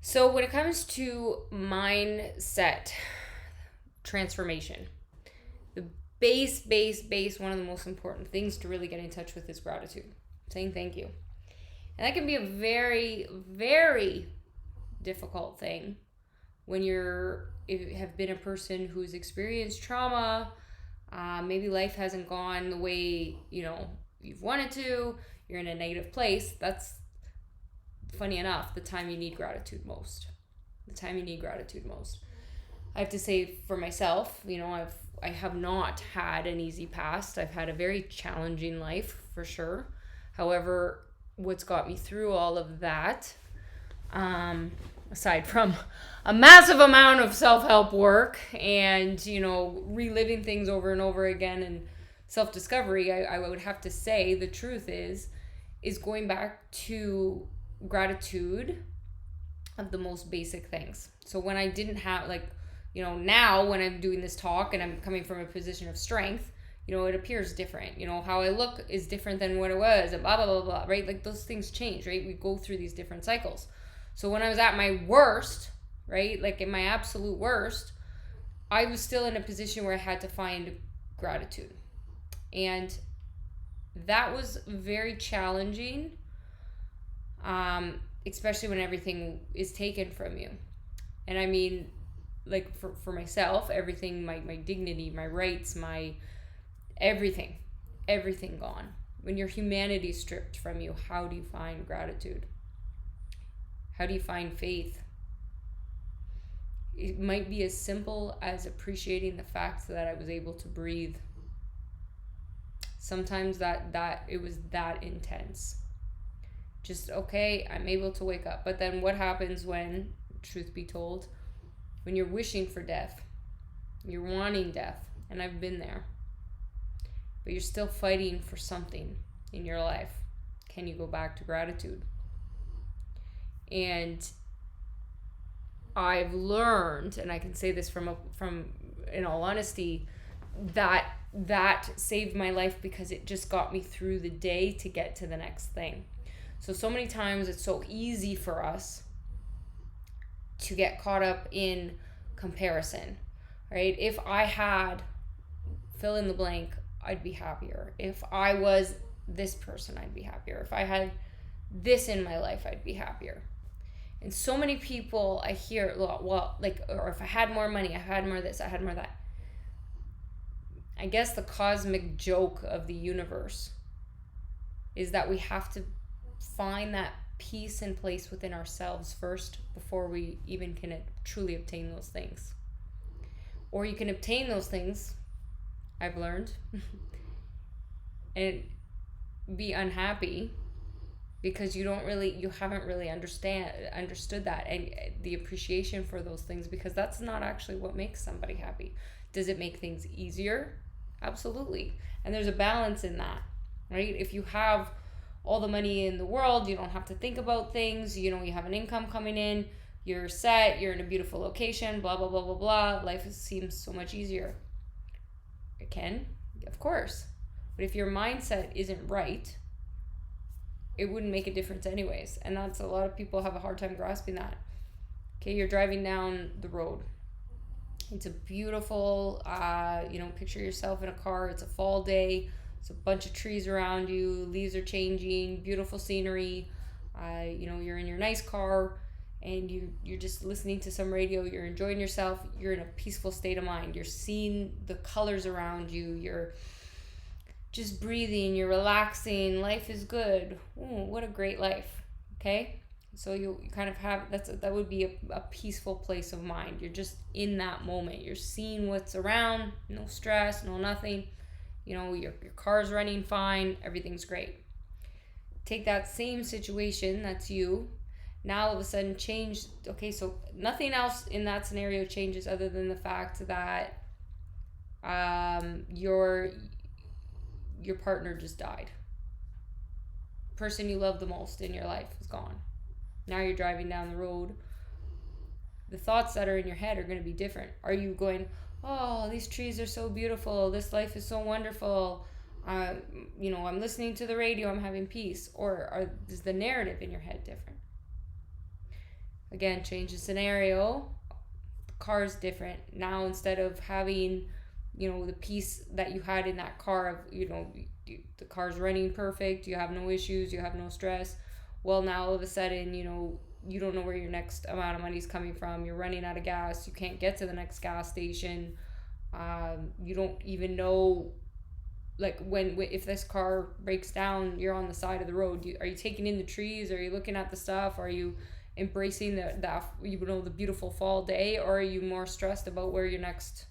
So when it comes to mindset transformation, the base, one of the most important things to really get in touch with is gratitude, saying thank you. And that can be a very, very difficult thing when you have been a person who's experienced trauma. Maybe life hasn't gone the way you've wanted to. You're in a negative place. That's, funny enough, the time you need gratitude most. The time you need gratitude most. I have to say for myself, I have not had an easy past. I've had a very challenging life for sure. However, what's got me through all of that, aside from a massive amount of self-help work and reliving things over and over again and self-discovery, I would have to say the truth is going back to gratitude of the most basic things. So when I didn't have, now when I'm doing this talk and I'm coming from a position of strength, it appears different. How I look is different than what it was, and blah, blah, blah, blah, right? Like, those things change, right? We go through these different cycles. So when I was at my worst, right, like in my absolute worst, I was still in a position where I had to find gratitude. And that was very challenging, especially when everything is taken from you. And I mean, like, for myself, everything, my dignity, my rights, my everything gone. When your humanity is stripped from you, how do you find gratitude? How do you find faith? It might be as simple as appreciating the fact that I was able to breathe. Sometimes that it was that intense. Just, okay, I'm able to wake up. But then what happens when, truth be told, when you're wishing for death, you're wanting death, and I've been there, but you're still fighting for something in your life? Can you go back to gratitude? And I've learned, and I can say this from in all honesty, that saved my life because it just got me through the day to get to the next thing. So many times it's so easy for us to get caught up in comparison, right? If I had fill in the blank, I'd be happier. If I was this person, I'd be happier. If I had this in my life, I'd be happier. And so many people I hear, well, like, or if I had more money, I had more of this, I had more of that. I guess the cosmic joke of the universe is that we have to find that peace and place within ourselves first before we even can truly obtain those things. Or you can obtain those things, I've learned, and be unhappy because you haven't really understood that and the appreciation for those things, because that's not actually what makes somebody happy. Does it make things easier? Absolutely. And there's a balance in that, right? If you have all the money in the world, you don't have to think about things, you have an income coming in, you're set, you're in a beautiful location, blah, blah, blah, blah, blah. Life seems so much easier. It can, of course. But if your mindset isn't right, it wouldn't make a difference anyways. And that's, a lot of people have a hard time grasping that. Okay, you're driving down the road. It's a beautiful, picture yourself in a car. It's a fall day. It's a bunch of trees around you. Leaves are changing. Beautiful scenery. You're in your nice car and you're just listening to some radio. You're enjoying yourself. You're in a peaceful state of mind. You're seeing the colors around you. You're just breathing. You're relaxing. Life is good. Ooh, what a great life. Okay? So you kind of have, that would be a peaceful place of mind. You're just in that moment. You're seeing what's around, no stress, no nothing. Your car's running fine, everything's great. Take that same situation, that's you. Now all of a sudden change, okay, so nothing else in that scenario changes other than the fact that your partner just died. Person you love the most in your life is gone. Now you're driving down the road. The thoughts that are in your head are going to be different. Are you going, oh, these trees are so beautiful. This life is so wonderful. I'm listening to the radio. I'm having peace. Or is the narrative in your head different? Again, change the scenario. The car is different. Now, instead of having, the peace that you had in that car of, the car's running perfect, you have no issues, you have no stress. Well, now all of a sudden, you don't know where your next amount of money is coming from. You're running out of gas. You can't get to the next gas station. You don't even know, like, if this car breaks down, you're on the side of the road. Are you taking in the trees? Are you looking at the stuff? Are you embracing the beautiful fall day? Or are you more stressed about where your next,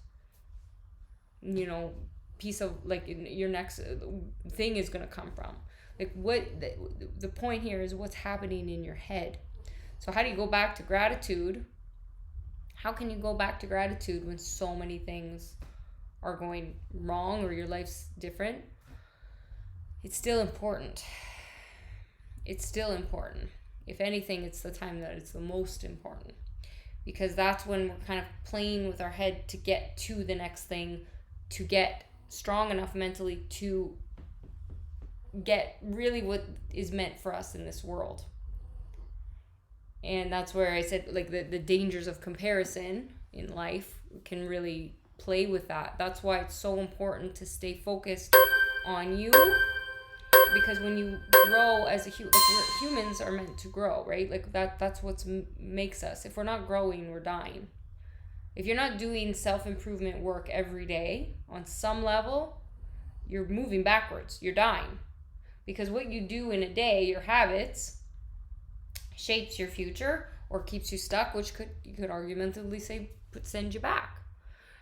piece of, like, your next thing is going to come from? Like, what the point here is what's happening in your head. So how do you go back to gratitude? How can you go back to gratitude when so many things are going wrong or your life's different? It's still important. It's still important. If anything, it's the time that it's the most important, because that's when we're kind of playing with our head to get to the next thing, to get strong enough mentally to get really what is meant for us in this world. And that's where I said, like, the dangers of comparison in life can really play with that. That's why it's so important to stay focused on you, because when you grow as a human, like, humans are meant to grow, right? Like, that's what makes us. If we're not growing, we're dying. If you're not doing self-improvement work every day on some level, you're moving backwards. You're dying. Because what you do in a day, your habits, shapes your future or keeps you stuck, which you could argumentatively say send you back.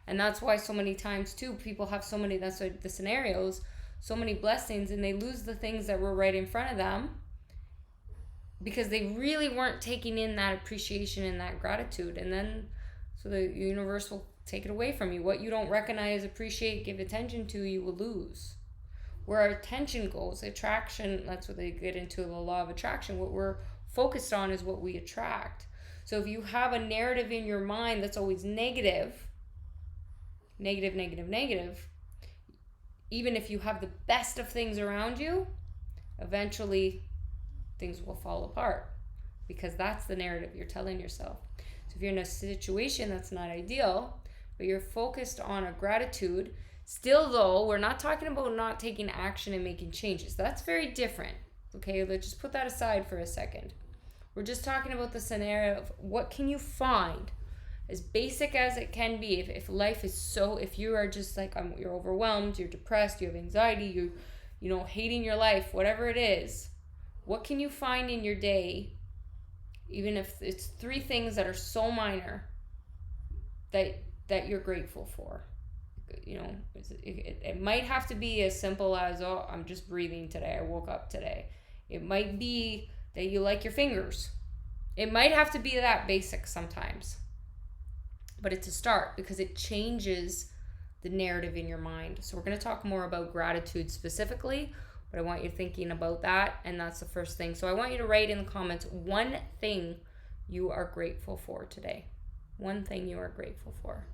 And that's why so many times too, people have that's why the scenarios, so many blessings, and they lose the things that were right in front of them because they really weren't taking in that appreciation and that gratitude. And then so the universe will take it away from you. What you don't recognize, appreciate, give attention to, you will lose. Where our attention goes, attraction, that's what they get into, the law of attraction. What we're focused on is what we attract. So if you have a narrative in your mind that's always negative, even if you have the best of things around you, eventually things will fall apart, because that's the narrative you're telling yourself. So if you're in a situation that's not ideal, but you're focused on a gratitude, still though, we're not talking about not taking action and making changes. That's very different. Okay, let's just put that aside for a second. We're just talking about the scenario of what can you find, as basic as it can be. If life is if you are just like, you're overwhelmed, you're depressed, you have anxiety, you hating your life, whatever it is, what can you find in your day, even if it's 3 things that are so minor that you're grateful for? It might have to be as simple as, oh, I'm just breathing today, I woke up today. It might be that you like your fingers. It might have to be that basic sometimes. But it's a start, because it changes the narrative in your mind. So we're going to talk more about gratitude specifically, but I want you thinking about that, and that's the first thing. So I want you to write in the comments one thing you are grateful for today. One thing you are grateful for.